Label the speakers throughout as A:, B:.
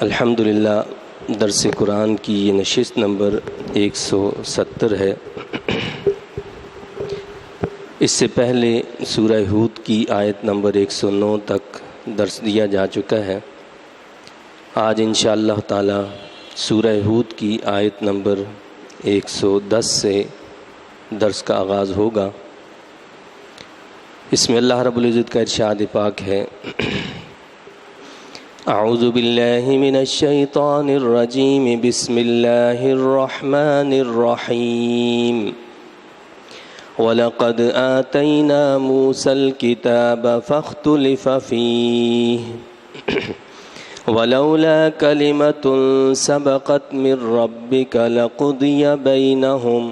A: الحمدللہ درس قرآن کی یہ نشست نمبر 170 ہے۔ اس سے پہلے سورہ ہود کی آیت نمبر 109 تک درس دیا جا چکا ہے۔ آج انشاءاللہ تعالی سورہ ہود کی آیت نمبر 110 سے درس کا آغاز ہوگا۔ اس میں اللہ رب العزت کا ارشاد پاک ہے: اعوذ باللہ من الشیطان الرجیم، بسم اللہ الرحمن الرحیم، وَلَقَدْ آتَيْنَا مُوسَى الْكِتَابَ فَاخْتُلِفَ فِيهِ وَلَوْلَا كَلِمَةٌ سَبَقَتْ مِنْ رَبِّكَ لَقُضِيَ بَيْنَهُمْ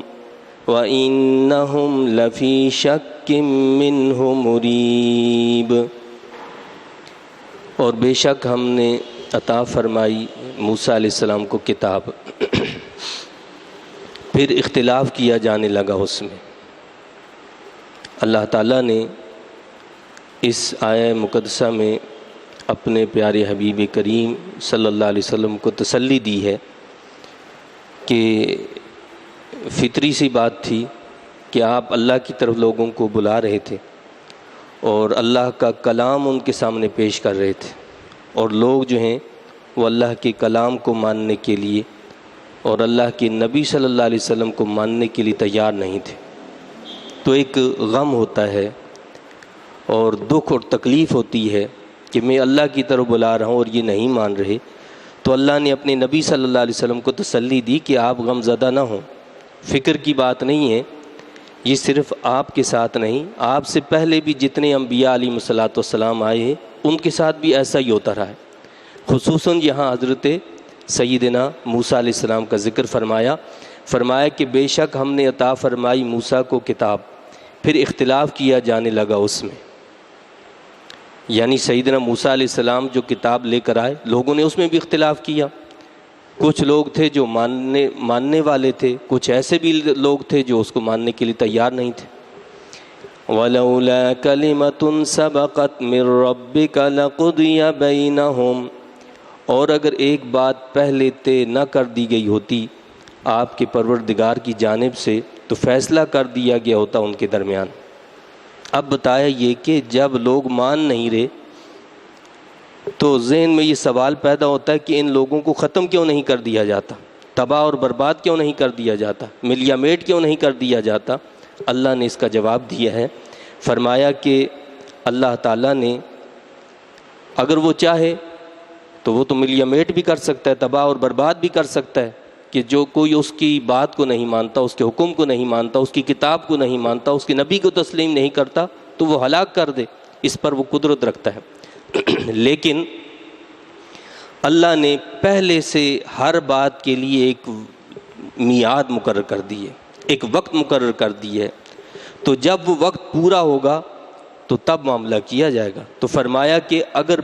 A: وَإِنَّهُمْ لَفِي شَكٍّ مِّنْهُ مُرِيبٍ۔ اور بے شک ہم نے عطا فرمائی موسیٰ علیہ السلام کو کتاب، پھر اختلاف کیا جانے لگا اس میں۔ اللہ تعالیٰ نے اس آیہ مقدسہ میں اپنے پیارے حبیب کریم صلی اللہ علیہ وسلم کو تسلی دی ہے کہ فطری سی بات تھی کہ آپ اللہ کی طرف لوگوں کو بلا رہے تھے اور اللہ کا کلام ان کے سامنے پیش کر رہے تھے، اور لوگ جو ہیں وہ اللہ کے کلام کو ماننے کے لیے اور اللہ کے نبی صلی اللہ علیہ وسلم کو ماننے کے لیے تیار نہیں تھے۔ تو ایک غم ہوتا ہے اور دکھ اور تکلیف ہوتی ہے کہ میں اللہ کی طرف بلا رہا ہوں اور یہ نہیں مان رہے۔ تو اللہ نے اپنے نبی صلی اللہ علیہ وسلم کو تسلی دی کہ آپ غم زدہ نہ ہوں، فکر کی بات نہیں ہے۔ یہ صرف آپ کے ساتھ نہیں، آپ سے پہلے بھی جتنے انبیاء علیہ الصلوۃ والسلام آئے ہیں ان کے ساتھ بھی ایسا ہی ہوتا رہا ہے۔ خصوصاً یہاں حضرت سیدنا موسیٰ علیہ السلام کا ذکر فرمایا کہ بے شک ہم نے عطا فرمائی موسیٰ کو کتاب، پھر اختلاف کیا جانے لگا اس میں۔ یعنی سیدنا موسیٰ علیہ السلام جو کتاب لے کر آئے، لوگوں نے اس میں بھی اختلاف کیا۔ کچھ لوگ تھے جو ماننے والے تھے، کچھ ایسے بھی لوگ تھے جو اس کو ماننے کے لیے تیار نہیں تھے۔ وَلَوْلَا كَلِمَةٌ سَبَقَتْ مِنْ رَبِّكَ لَقُضِيَ بَيْنَهُمْ، اور اگر ایک بات پہلے طے نہ کر دی گئی ہوتی آپ کے پروردگار کی جانب سے تو فیصلہ کر دیا گیا ہوتا ان کے درمیان۔ اب بتایا یہ کہ جب لوگ مان نہیں رہے تو ذہن میں یہ سوال پیدا ہوتا ہے کہ ان لوگوں کو ختم کیوں نہیں کر دیا جاتا، تباہ اور برباد کیوں نہیں کر دیا جاتا، ملیا میٹ کیوں نہیں کر دیا جاتا۔ اللہ نے اس کا جواب دیا ہے، فرمایا کہ اللہ تعالیٰ نے اگر وہ چاہے تو وہ تو ملیا میٹ بھی کر سکتا ہے، تباہ اور برباد بھی کر سکتا ہے، کہ جو کوئی اس کی بات کو نہیں مانتا، اس کے حکم کو نہیں مانتا، اس کی کتاب کو نہیں مانتا، اس کے نبی کو تسلیم نہیں کرتا تو وہ ہلاک کر دے، اس پر وہ قدرت رکھتا ہے۔ لیکن اللہ نے پہلے سے ہر بات کے لیے ایک میعاد مقرر کر دی ہے، ایک وقت مقرر کر دی ہے، تو جب وہ وقت پورا ہوگا تو تب معاملہ کیا جائے گا۔ تو فرمایا کہ اگر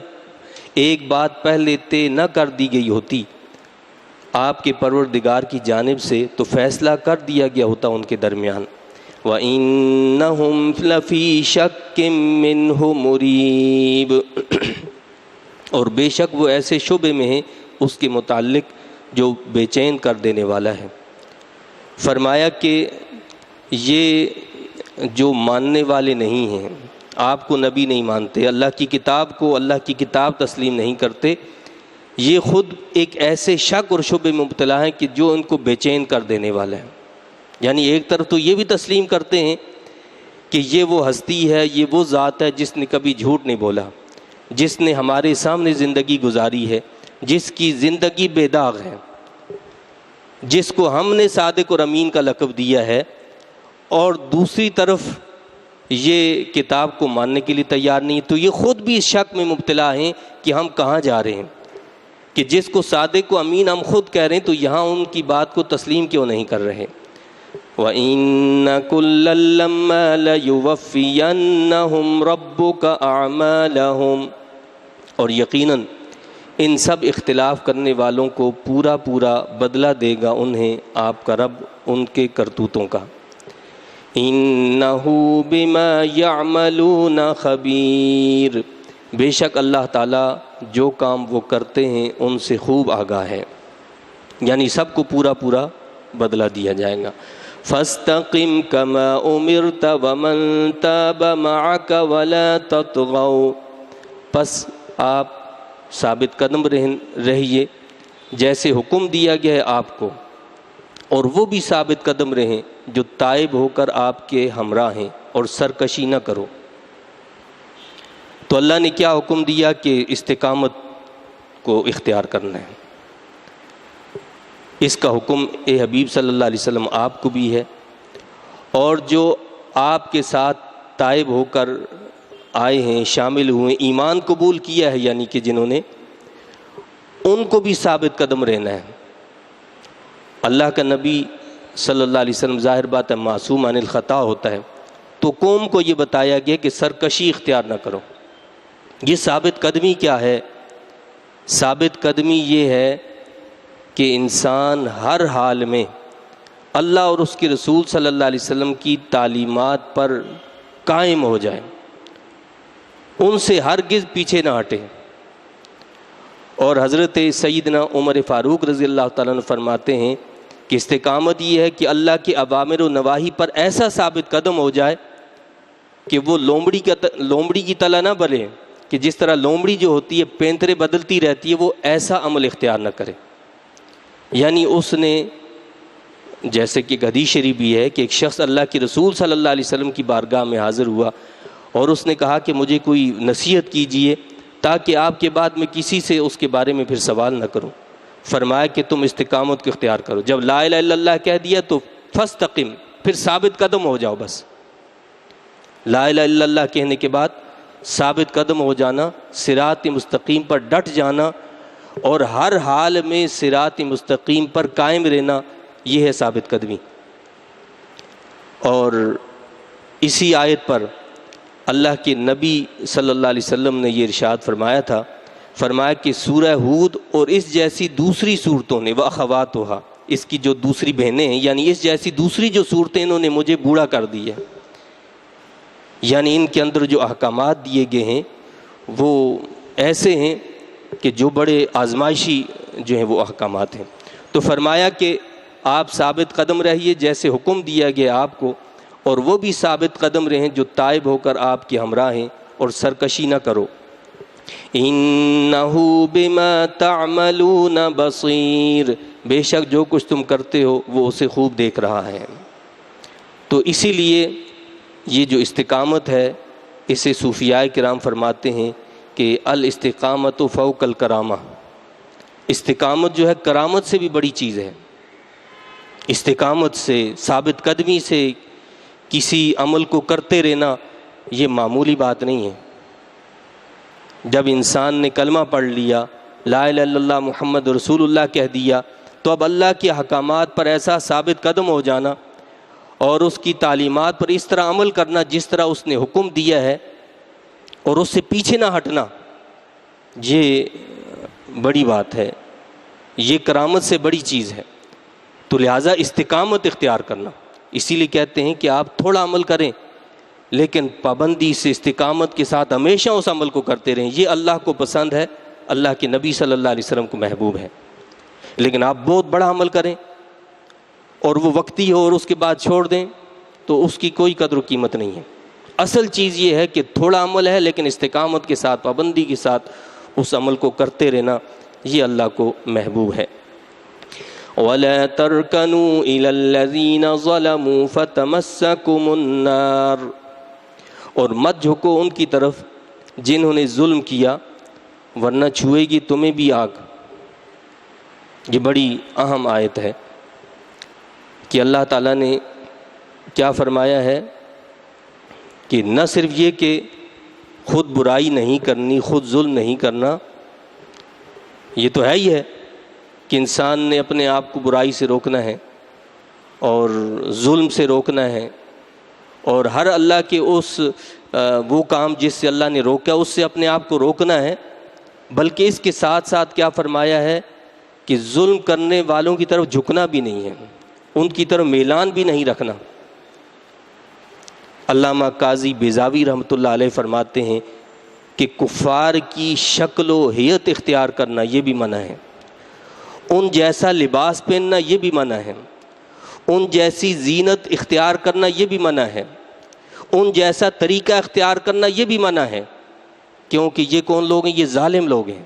A: ایک بات پہلے طے نہ کر دی گئی ہوتی آپ کے پروردگار کی جانب سے تو فیصلہ کر دیا گیا ہوتا ان کے درمیان۔ وَإِنَّهُمْ لَفِي شَكٍّ مِّنْهُ مُرِيبٍ، اور بے شک وہ ایسے شبے میں ہیں اس کے متعلق جو بے چین کر دینے والا ہے۔ فرمایا کہ یہ جو ماننے والے نہیں ہیں، آپ کو نبی نہیں مانتے، اللہ کی کتاب کو، اللہ کی کتاب تسلیم نہیں کرتے، یہ خود ایک ایسے شک اور شبے میں مبتلا ہیں کہ جو ان کو بے چین کر دینے والا ہے۔ یعنی ایک طرف تو یہ بھی تسلیم کرتے ہیں کہ یہ وہ ہستی ہے، یہ وہ ذات ہے جس نے کبھی جھوٹ نہیں بولا، جس نے ہمارے سامنے زندگی گزاری ہے، جس کی زندگی بے داغ ہے، جس کو ہم نے صادق اور امین کا لقب دیا ہے، اور دوسری طرف یہ کتاب کو ماننے کے لیے تیار نہیں، تو یہ خود بھی اس شک میں مبتلا ہیں کہ ہم کہاں جا رہے ہیں، کہ جس کو صادق و امین ہم خود کہہ رہے ہیں تو یہاں ان کی بات کو تسلیم کیوں نہیں کر رہے۔ وَإِنَّ كُلًّا لَمَّا لَيُوَفِّيَنَّهُمْ رَبُّكَ أَعْمَالَهُمْ، اور یقیناً ان سب اختلاف کرنے والوں کو پورا بدلہ دے گا انہیں آپ کا رب ان کے کرتوتوں کا۔ إِنَّهُ بِمَا يَعْمَلُونَ خَبِيرٌ، بے شک اللہ تعالیٰ جو کام وہ کرتے ہیں ان سے خوب آگاہ ہے، یعنی سب کو پورا پورا بدلہ دیا جائے گا۔ فاستقم کما امرت ومن تاب معك ولا تطغوا، پس آپ ثابت قدم رہیے جیسے حکم دیا گیا ہے آپ کو، اور وہ بھی ثابت قدم رہیں جو تائب ہو کر آپ کے ہمراہ ہیں، اور سرکشی نہ کرو۔ تو اللہ نے کیا حکم دیا کہ استقامت کو اختیار کرنا ہے۔ اس کا حکم اے حبیب صلی اللہ علیہ وسلم آپ کو بھی ہے، اور جو آپ کے ساتھ تائب ہو کر آئے ہیں، شامل ہوئے، ایمان قبول کیا ہے، یعنی کہ جنہوں نے، ان کو بھی ثابت قدم رہنا ہے۔ اللہ کا نبی صلی اللہ علیہ وسلم ظاہر بات ہے معصوم عن الخطا ہوتا ہے، تو قوم کو یہ بتایا گیا کہ سرکشی اختیار نہ کرو۔ یہ ثابت قدمی کیا ہے؟ ثابت قدمی یہ ہے کہ انسان ہر حال میں اللہ اور اس کے رسول صلی اللہ علیہ وسلم کی تعلیمات پر قائم ہو جائے، ان سے ہرگز پیچھے نہ ہٹے۔ اور حضرت سیدنا عمر فاروق رضی اللہ تعالیٰ عنہ فرماتے ہیں کہ استقامت یہ ہے کہ اللہ کے اوامر و نواہی پر ایسا ثابت قدم ہو جائے کہ وہ لومڑی کی طرح نہ بنے، کہ جس طرح لومڑی جو ہوتی ہے پینترے بدلتی رہتی ہے، وہ ایسا عمل اختیار نہ کرے۔ یعنی اس نے، جیسے کہ حدیث شریف بھی ہے کہ ایک شخص اللہ کے رسول صلی اللہ علیہ وسلم کی بارگاہ میں حاضر ہوا اور اس نے کہا کہ مجھے کوئی نصیحت کیجئے تاکہ آپ کے بعد میں کسی سے اس کے بارے میں پھر سوال نہ کروں۔ فرمایا کہ تم استقامت کو اختیار کرو، جب لا الہ الا اللہ کہہ دیا تو فاستقم، پھر ثابت قدم ہو جاؤ۔ بس لا الہ الا اللہ کہنے کے بعد ثابت قدم ہو جانا، صراط مستقیم پر ڈٹ جانا، اور ہر حال میں صراط مستقیم پر قائم رہنا، یہ ہے ثابت قدمی۔ اور اسی آیت پر اللہ کے نبی صلی اللہ علیہ وسلم نے یہ ارشاد فرمایا تھا، فرمایا کہ سورہ ہود اور اس جیسی دوسری صورتوں نے وَأَخَوَاتُهَا، اس کی جو دوسری بہنیں ہیں، یعنی اس جیسی دوسری جو صورتیں انہوں نے مجھے بوڑھا کر دی ہے، یعنی ان کے اندر جو احکامات دیے گئے ہیں وہ ایسے ہیں کہ جو بڑے آزمائشی جو ہیں وہ احکامات ہیں۔ تو فرمایا کہ آپ ثابت قدم رہیے جیسے حکم دیا گیا آپ کو، اور وہ بھی ثابت قدم رہیں جو تائب ہو کر آپ کے ہمراہ ہیں، اور سرکشی نہ کرو۔ اِنَّهُ بِمَا تَعْمَلُونَ بَصِيرٌ، بے شک جو کچھ تم کرتے ہو وہ اسے خوب دیکھ رہا ہے۔ تو اسی لیے یہ جو استقامت ہے، اسے صوفیاء کرام فرماتے ہیں کہ الاستقامت فوق الکرامہ، استقامت جو ہے کرامت سے بھی بڑی چیز ہے۔ استقامت سے، ثابت قدمی سے کسی عمل کو کرتے رہنا یہ معمولی بات نہیں ہے۔ جب انسان نے کلمہ پڑھ لیا، لا الہ الا اللہ محمد رسول اللہ کہہ دیا، تو اب اللہ کے احکامات پر ایسا ثابت قدم ہو جانا اور اس کی تعلیمات پر اس طرح عمل کرنا جس طرح اس نے حکم دیا ہے، اور اس سے پیچھے نہ ہٹنا، یہ بڑی بات ہے، یہ کرامت سے بڑی چیز ہے۔ تو لہٰذا استقامت اختیار کرنا، اسی لیے کہتے ہیں کہ آپ تھوڑا عمل کریں لیکن پابندی سے، استقامت کے ساتھ ہمیشہ اس عمل کو کرتے رہیں، یہ اللہ کو پسند ہے، اللہ کے نبی صلی اللہ علیہ وسلم کو محبوب ہے۔ لیکن آپ بہت بڑا عمل کریں اور وہ وقتی ہو اور اس کے بعد چھوڑ دیں تو اس کی کوئی قدر و قیمت نہیں ہے۔ اصل چیز یہ ہے کہ تھوڑا عمل ہے لیکن استقامت کے ساتھ، پابندی کے ساتھ اس عمل کو کرتے رہنا، یہ اللہ کو محبوب ہے۔ وَلَا تَرْكَنُوا إِلَى الَّذِينَ ظَلَمُوا فَتَمَسَّكُمُ النَّارُ، اور مت جھکو ان کی طرف جنہوں نے ظلم کیا ورنہ چھوئے گی تمہیں بھی آگ۔ یہ بڑی اہم آیت ہے کہ اللہ تعالیٰ نے کیا فرمایا ہے کہ نہ صرف یہ کہ خود برائی نہیں کرنی، خود ظلم نہیں کرنا، یہ تو ہے ہی ہے کہ انسان نے اپنے آپ کو برائی سے روکنا ہے اور ظلم سے روکنا ہے، اور ہر اللہ کے اس وہ کام جس سے اللہ نے روکا اس سے اپنے آپ کو روکنا ہے، بلکہ اس کے ساتھ ساتھ کیا فرمایا ہے کہ ظلم کرنے والوں کی طرف جھکنا بھی نہیں ہے، ان کی طرف میلان بھی نہیں رکھنا۔ علامہ قاضی بیضاوی رحمۃ اللہ علیہ فرماتے ہیں کہ کفار کی شکل و ہیئت اختیار کرنا یہ بھی منع ہے، ان جیسا لباس پہننا یہ بھی منع ہے، ان جیسی زینت اختیار کرنا یہ بھی منع ہے، ان جیسا طریقہ اختیار کرنا یہ بھی منع ہے، کیونکہ یہ کون لوگ ہیں؟ یہ ظالم لوگ ہیں،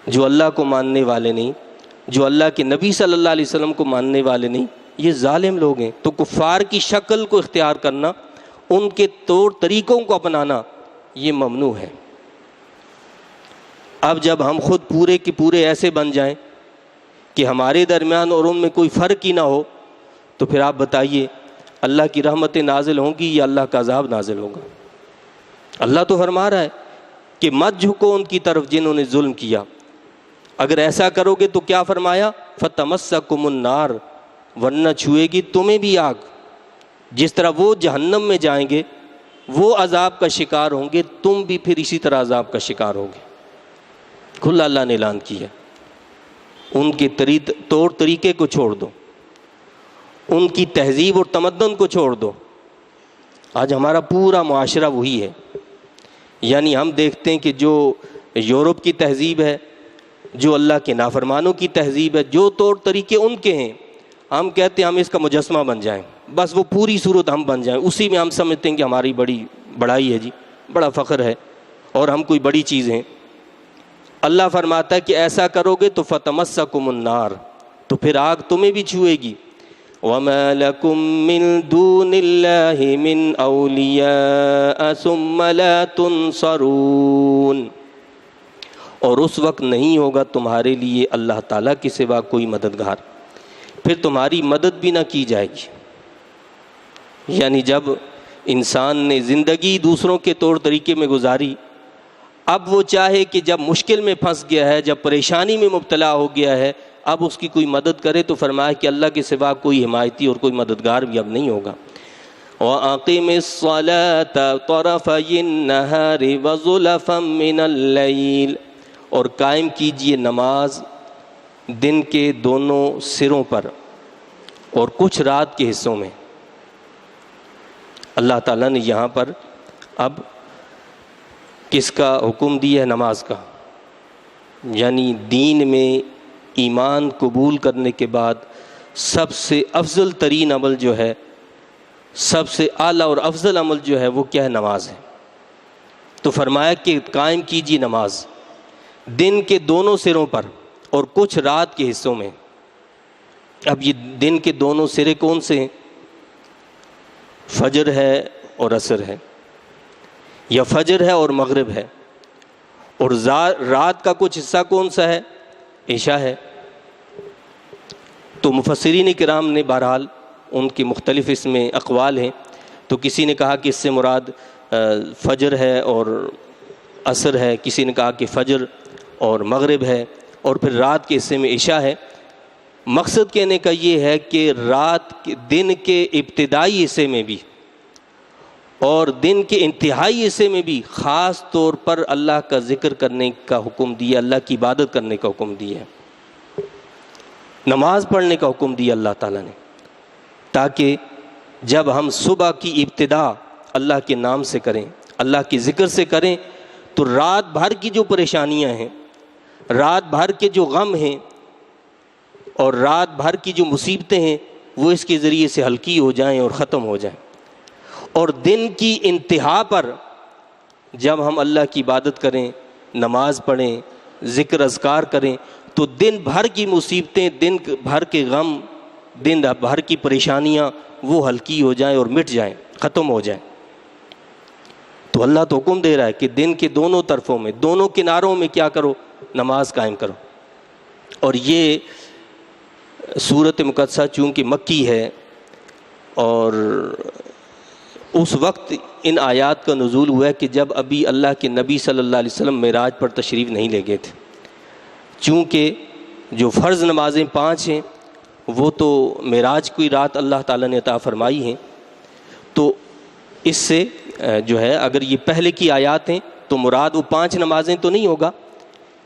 A: جو اللہ کو ماننے والے نہیں، جو اللہ کے نبی صلی اللہ علیہ وسلم کو ماننے والے نہیں، یہ ظالم لوگ ہیں۔ تو کفار کی شکل کو اختیار کرنا، ان کے طور طریقوں کو اپنانا یہ ممنوع ہے۔ اب جب ہم خود پورے کے پورے ایسے بن جائیں کہ ہمارے درمیان اور ان میں کوئی فرق ہی نہ ہو، تو پھر آپ بتائیے اللہ کی رحمتیں نازل ہوں گی یا اللہ کا عذاب نازل ہوگا؟ اللہ تو فرما رہا ہے کہ مت جھکو ان کی طرف جنہوں نے ظلم کیا، اگر ایسا کرو گے تو کیا فرمایا؟ فَتَمَسَّكُمُ النَّارُ، ورنہ چھوئے گی تمہیں بھی آگ۔ جس طرح وہ جہنم میں جائیں گے، وہ عذاب کا شکار ہوں گے، تم بھی پھر اسی طرح عذاب کا شکار ہوگے۔ کھلا اللہ نے اعلان کیا، ان کے طور طریقے کو چھوڑ دو، ان کی تہذیب اور تمدن کو چھوڑ دو۔ آج ہمارا پورا معاشرہ وہی ہے، یعنی ہم دیکھتے ہیں کہ جو یورپ کی تہذیب ہے، جو اللہ کے نافرمانوں کی تہذیب ہے، جو طور طریقے ان کے ہیں، ہم کہتے ہیں ہم اس کا مجسمہ بن جائیں، بس وہ پوری صورت ہم بن جائیں، اسی میں ہم سمجھتے ہیں کہ ہماری بڑی بڑائی ہے، جی بڑا فخر ہے اور ہم کوئی بڑی چیز ہیں۔ اللہ فرماتا ہے کہ ایسا کرو گے تو فَتَمَسَّكُمُ النَّارُ، تو پھر آگ تمہیں بھی چھوئے گی۔ وَمَا لَكُم مِّن دُونِ اللَّهِ مِنْ أَوْلِيَاءَ ثُمَّ لَا تُنصَرُونَ، اور اس وقت نہیں ہوگا تمہارے لیے اللہ تعالیٰ کے سوا کوئی مددگار، پھر تمہاری مدد بھی نہ کی جائے گی۔ یعنی جب انسان نے زندگی دوسروں کے طور طریقے میں گزاری، اب وہ چاہے کہ جب مشکل میں پھنس گیا ہے، جب پریشانی میں مبتلا ہو گیا ہے، اب اس کی کوئی مدد کرے، تو فرمایا کہ اللہ کے سوا کوئی حمایتی اور کوئی مددگار بھی اب نہیں ہوگا۔ وَأَقِمِ الصَّلَاةَ طَرَفَيِ النَّهَارِ وَزُلَفًا مِّنَ اللَّيْلِ، اور قائم کیجئے نماز دن کے دونوں سروں پر اور کچھ رات کے حصوں میں۔ اللہ تعالیٰ نے یہاں پر اب کس کا حکم دیا ہے؟ نماز کا۔ یعنی دین میں ایمان قبول کرنے کے بعد سب سے افضل ترین عمل جو ہے، سب سے اعلیٰ اور افضل عمل جو ہے، وہ کیا ہے؟ نماز ہے۔ تو فرمایا کہ قائم کیجیے نماز دن کے دونوں سروں پر اور کچھ رات کے حصوں میں۔ اب یہ دن کے دونوں سرے کون سے ہیں؟ فجر ہے اور عصر ہے، یا فجر ہے اور مغرب ہے، اور رات کا کچھ حصہ کون سا ہے؟ عشاء ہے۔ تو مفسرین کرام نے بہرحال ان کی مختلف اس میں اقوال ہیں، تو کسی نے کہا کہ اس سے مراد فجر ہے اور عصر ہے، کسی نے کہا کہ فجر اور مغرب ہے، اور پھر رات کے حصے میں عشاء ہے۔ مقصد کہنے کا یہ ہے کہ دن کے ابتدائی حصے میں بھی اور دن کے انتہائی حصے میں بھی خاص طور پر اللہ کا ذکر کرنے کا حکم دیا، اللہ کی عبادت کرنے کا حکم دیا، نماز پڑھنے کا حکم دیا اللہ تعالیٰ نے، تاکہ جب ہم صبح کی ابتدا اللہ کے نام سے کریں، اللہ کے ذکر سے کریں، تو رات بھر کی جو پریشانیاں ہیں، رات بھر کے جو غم ہیں اور رات بھر کی جو مصیبتیں ہیں، وہ اس کے ذریعے سے ہلکی ہو جائیں اور ختم ہو جائیں۔ اور دن کی انتہا پر جب ہم اللہ کی عبادت کریں، نماز پڑھیں، ذکر اذکار کریں، تو دن بھر کی مصیبتیں، دن بھر کے غم، دن بھر کی پریشانیاں وہ ہلکی ہو جائیں اور مٹ جائیں، ختم ہو جائیں۔ تو اللہ تو حکم دے رہا ہے کہ دن کے دونوں طرفوں میں، دونوں کناروں میں کیا کرو؟ نماز قائم کرو۔ اور یہ سورۃ مقدسہ چونکہ مکی ہے، اور اس وقت ان آیات کا نزول ہوا ہے کہ جب ابھی اللہ کے نبی صلی اللہ علیہ وسلم معراج پر تشریف نہیں لے گئے تھے، چونکہ جو فرض نمازیں 5 ہیں وہ تو معراج کی رات اللہ تعالیٰ نے عطا فرمائی ہیں، تو اس سے جو ہے اگر یہ پہلے کی آیات ہیں تو مراد وہ 5 نمازیں تو نہیں ہوگا،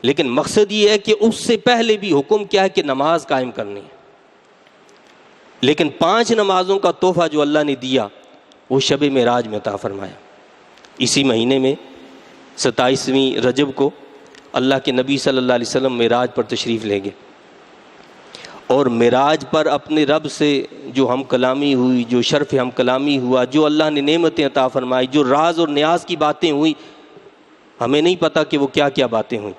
A: لیکن مقصد یہ ہے کہ اس سے پہلے بھی حکم کیا ہے کہ نماز قائم کرنی ہے۔ لیکن 5 نمازوں کا تحفہ جو اللہ نے دیا وہ شب معراج میں عطا فرمایا۔ اسی مہینے میں 27ویں رجب کو اللہ کے نبی صلی اللہ علیہ وسلم معراج پر تشریف لے گئے، اور معراج پر اپنے رب سے جو ہم کلامی ہوئی، جو شرف ہم کلامی ہوا، جو اللہ نے نعمتیں عطا فرمائی، جو راز اور نیاز کی باتیں ہوئی، ہمیں نہیں پتہ کہ وہ کیا کیا باتیں ہوئیں،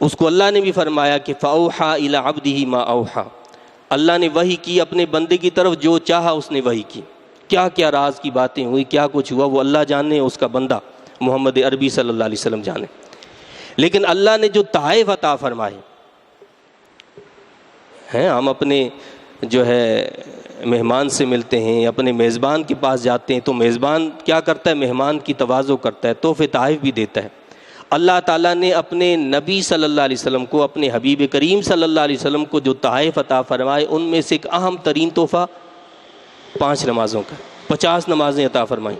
A: اس کو اللہ نے بھی فرمایا کہ فَأَوْحَى إِلَىٰ عَبْدِهِ مَا أَوْحَىٰ، اللہ نے وحی کی اپنے بندے کی طرف جو چاہا اس نے وحی کی، کیا کیا راز کی باتیں ہوئی، کیا کچھ ہوا، وہ اللہ جانے، اس کا بندہ محمد عربی صلی اللہ علیہ وسلم جانے۔ لیکن اللہ نے جو تحائف عطا فرمائے ہیں، ہم اپنے جو ہے مہمان سے ملتے ہیں، اپنے میزبان کے پاس جاتے ہیں، تو میزبان کیا کرتا ہے؟ مہمان کی تواضع کرتا ہے، تحفے تحائف بھی دیتا ہے۔ اللہ تعالیٰ نے اپنے نبی صلی اللہ علیہ وسلم کو، اپنے حبیب کریم صلی اللہ علیہ وسلم کو جو تحائف عطا فرمائے، ان میں سے ایک اہم ترین تحفہ 5 نمازوں کا، 50 نمازیں عطا فرمائیں۔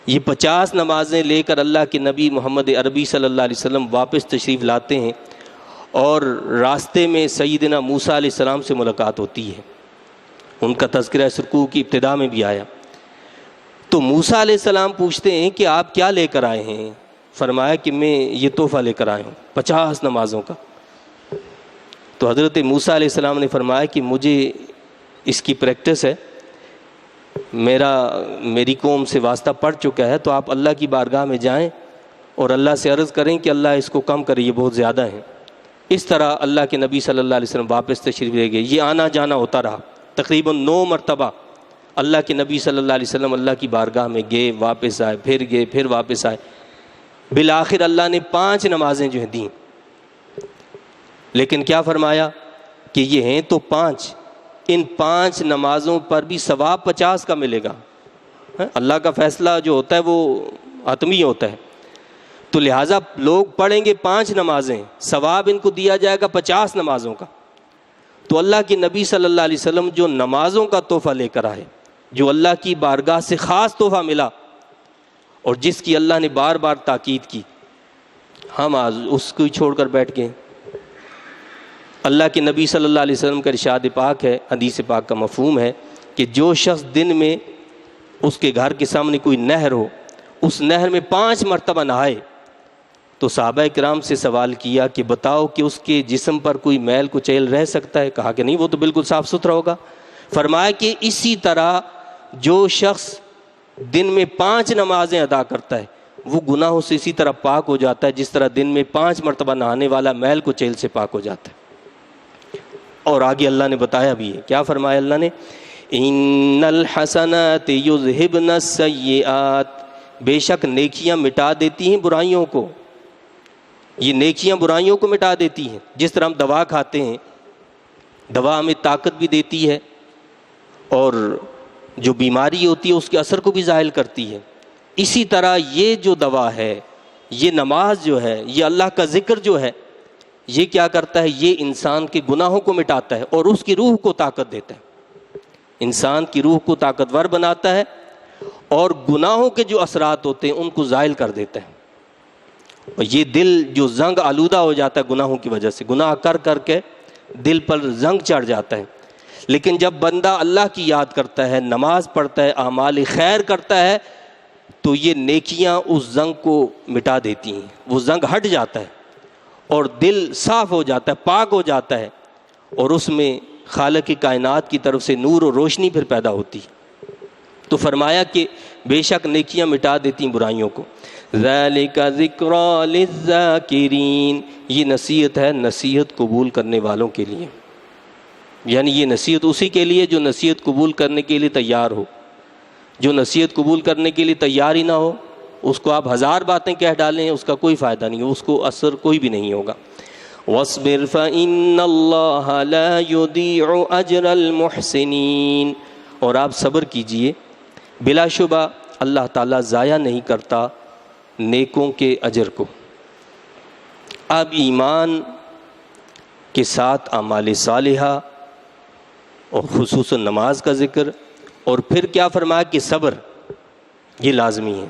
A: یہ 50 نمازیں لے کر اللہ کے نبی محمد عربی صلی اللہ علیہ وسلم واپس تشریف لاتے ہیں، اور راستے میں سیدنا موسیٰ علیہ السلام سے ملاقات ہوتی ہے، ان کا تذکرہ رکوع کی ابتدا میں بھی آیا۔ تو موسیٰ علیہ السلام پوچھتے ہیں کہ آپ کیا لے کر آئے ہیں؟ فرمایا کہ میں یہ تحفہ لے کر آیا ہوں 50 نمازوں کا۔ تو حضرت موسیٰ علیہ السلام نے فرمایا کہ مجھے اس کی پریکٹس ہے، میری قوم سے واسطہ پڑ چکا ہے، تو آپ اللہ کی بارگاہ میں جائیں اور اللہ سے عرض کریں کہ اللہ اس کو کم کرے، یہ بہت زیادہ ہیں۔ اس طرح اللہ کے نبی صلی اللہ علیہ وسلم واپس تشریف لے گئے۔ یہ آنا جانا ہوتا رہا، تقریباً 9 مرتبہ اللہ کے نبی صلی اللہ علیہ وسلم اللہ کی بارگاہ میں گئے، واپس آئے، پھر گئے، پھر واپس آئے۔ بالآخر اللہ نے 5 نمازیں جو ہیں دیں، لیکن کیا فرمایا کہ یہ ہیں تو 5، ان 5 نمازوں پر بھی ثواب 50 کا ملے گا۔ اللہ کا فیصلہ جو ہوتا ہے وہ حتمی ہوتا ہے، تو لہٰذا لوگ پڑھیں گے 5 نمازیں، ثواب ان کو دیا جائے گا 50 نمازوں کا۔ تو اللہ کے نبی صلی اللہ علیہ وسلم جو نمازوں کا تحفہ لے کر آئے، جو اللہ کی بارگاہ سے خاص تحفہ ملا، اور جس کی اللہ نے بار بار تاکید کی، ہم آج اس کو ہی چھوڑ کر بیٹھ گئے۔ اللہ کے نبی صلی اللہ علیہ وسلم کا ارشاد پاک ہے، حدیث پاک کا مفہوم ہے کہ جو شخص دن میں اس کے گھر کے سامنے کوئی نہر ہو، اس نہر میں 5 مرتبہ نہائے، تو صحابہ کرام سے سوال کیا کہ بتاؤ کہ اس کے جسم پر کوئی میل کچیل رہ سکتا ہے؟ کہا کہ نہیں، وہ تو بالکل صاف ستھرا ہوگا۔ فرمایا کہ اسی طرح جو شخص دن میں 5 نمازیں ادا کرتا ہے، وہ گناہوں سے اسی طرح پاک ہو جاتا ہے جس طرح دن میں 5 مرتبہ نہانے والا میل کچیل سے پاک ہو جاتا ہے۔ اور آگے اللہ نے بتایا بھی ہے، کیا فرمایا اللہ نے؟ ان الحسنات یذہبن السیئات، بے شک نیکیاں مٹا دیتی ہیں برائیوں کو۔ یہ نیکیاں برائیوں کو مٹا دیتی ہیں۔ جس طرح ہم دوا کھاتے ہیں، دوا ہمیں طاقت بھی دیتی ہے، اور جو بیماری ہوتی ہے اس کے اثر کو بھی زائل کرتی ہے، اسی طرح یہ جو دوا ہے، یہ نماز جو ہے، یہ اللہ کا ذکر جو ہے، یہ کیا کرتا ہے؟ یہ انسان کے گناہوں کو مٹاتا ہے اور اس کی روح کو طاقت دیتا ہے، انسان کی روح کو طاقتور بناتا ہے، اور گناہوں کے جو اثرات ہوتے ہیں ان کو زائل کر دیتا ہے۔ اور یہ دل جو زنگ آلودہ ہو جاتا ہے گناہوں کی وجہ سے، گناہ کر کر کے دل پر زنگ چڑھ جاتا ہے، لیکن جب بندہ اللہ کی یاد کرتا ہے، نماز پڑھتا ہے، اعمال خیر کرتا ہے، تو یہ نیکیاں اس زنگ کو مٹا دیتی ہیں، وہ زنگ ہٹ جاتا ہے اور دل صاف ہو جاتا ہے، پاک ہو جاتا ہے، اور اس میں خالق کی کائنات کی طرف سے نور اور روشنی پھر پیدا ہوتی ہے۔ تو فرمایا کہ بے شک نیکیاں مٹا دیتی ہیں برائیوں کو۔ ذالک ذکریٰ للذاکرین، یہ نصیحت ہے نصیحت قبول کرنے والوں کے لیے، یعنی یہ نصیحت اسی کے لیے جو نصیحت قبول کرنے کے لیے تیار ہو۔ جو نصیحت قبول کرنے کے لیے تیار ہی نہ ہو، اس کو آپ 1000 باتیں کہہ ڈالیں، اس کا کوئی فائدہ نہیں، اس کو اثر کوئی بھی نہیں ہوگا۔ وَاصْبِرْ فَإِنَّ اللَّهَ لَا يُضِيعُ أَجْرَ الْمُحْسِنِينَ، اور آپ صبر کیجئے، بلا شبہ اللہ تعالیٰ ضائع نہیں کرتا نیکوں کے اجر کو۔ اب ایمان کے ساتھ اعمال صالحہ اور خصوصاً نماز کا ذکر، اور پھر کیا فرمایا کہ صبر یہ لازمی ہے،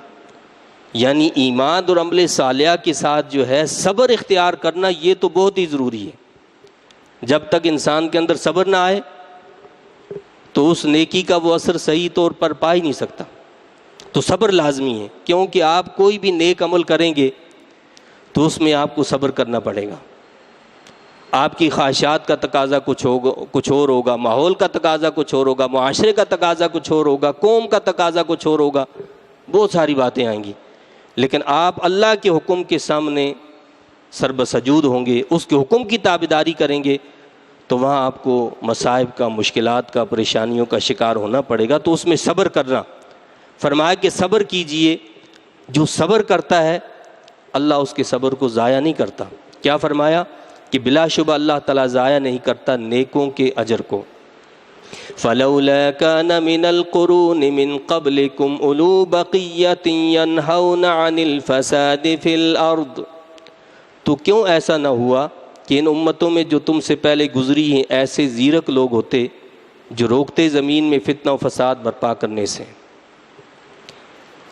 A: یعنی ایمان اور عمل صالحہ کے ساتھ جو ہے صبر اختیار کرنا، یہ تو بہت ہی ضروری ہے۔ جب تک انسان کے اندر صبر نہ آئے تو اس نیکی کا وہ اثر صحیح طور پر پا ہی نہیں سکتا۔ تو صبر لازمی ہے، کیونکہ آپ کوئی بھی نیک عمل کریں گے تو اس میں آپ کو صبر کرنا پڑے گا۔ آپ کی خواہشات کا تقاضا کچھ اور ہوگا، ماحول کا تقاضا کچھ اور ہوگا، معاشرے کا تقاضا کچھ اور ہوگا، قوم کا تقاضا کچھ اور ہوگا، بہت ساری باتیں آئیں گی، لیکن آپ اللہ کے حکم کے سامنے سر بسجود ہوں گے، اس کے حکم کی تابعداری کریں گے، تو وہاں آپ کو مصائب کا، مشکلات کا، پریشانیوں کا شکار ہونا پڑے گا۔ تو اس میں صبر کرنا، فرمایا کہ صبر کیجئے، جو صبر کرتا ہے اللہ اس کے صبر کو ضائع نہیں کرتا۔ کیا فرمایا کہ بلا شبہ اللہ تعالیٰ ضائع نہیں کرتا نیکوں کے اجر کو۔ فَلَوْلَا كَانَ مِنَ الْقُرُونِ مِنْ قَبْلِكُمْ أُولُو بَقِيَّةٍ يَنْهَوْنَ عَنِ الْفَسَادِ فِي الْأَرْضِ، تو کیوں ایسا نہ ہوا کہ ان امتوں میں جو تم سے پہلے گزری ہیں ایسے زیرک لوگ ہوتے جو روکتے زمین میں فتنہ و فساد برپا کرنے سے۔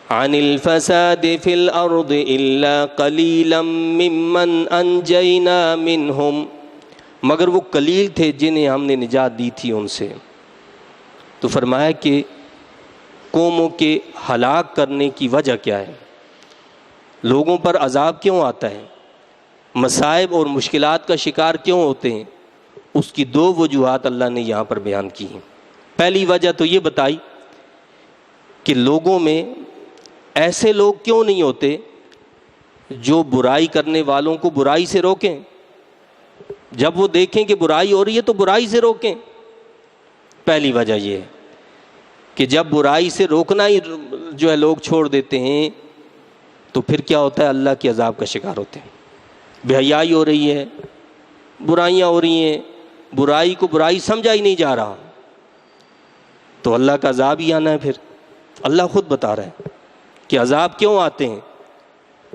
A: عن الفساد فی الارض الا قلیلا ممن انجینا منہم، مگر وہ قلیل تھے جنہیں ہم نے نجات دی تھی ان سے۔ تو فرمایا کہ قوموں کے ہلاک کرنے کی وجہ کیا ہے، لوگوں پر عذاب کیوں آتا ہے، مصائب اور مشکلات کا شکار کیوں ہوتے ہیں، اس کی دو وجوہات اللہ نے یہاں پر بیان کی ہیں۔ پہلی وجہ تو یہ بتائی کہ لوگوں میں ایسے لوگ کیوں نہیں ہوتے جو برائی کرنے والوں کو برائی سے روکیں، جب وہ دیکھیں کہ برائی ہو رہی ہے تو برائی سے روکیں۔ پہلی وجہ یہ ہے کہ جب برائی سے روکنا ہی جو ہے لوگ چھوڑ دیتے ہیں تو پھر کیا ہوتا ہے، اللہ کے عذاب کا شکار ہوتے ہیں۔ بے حیائی ہو رہی ہے، برائیاں ہو رہی ہیں، برائی کو برائی سمجھا ہی نہیں جا رہا تو اللہ کا عذاب ہی آنا ہے۔ پھر اللہ خود بتا رہا ہے کہ عذاب کیوں آتے ہیں۔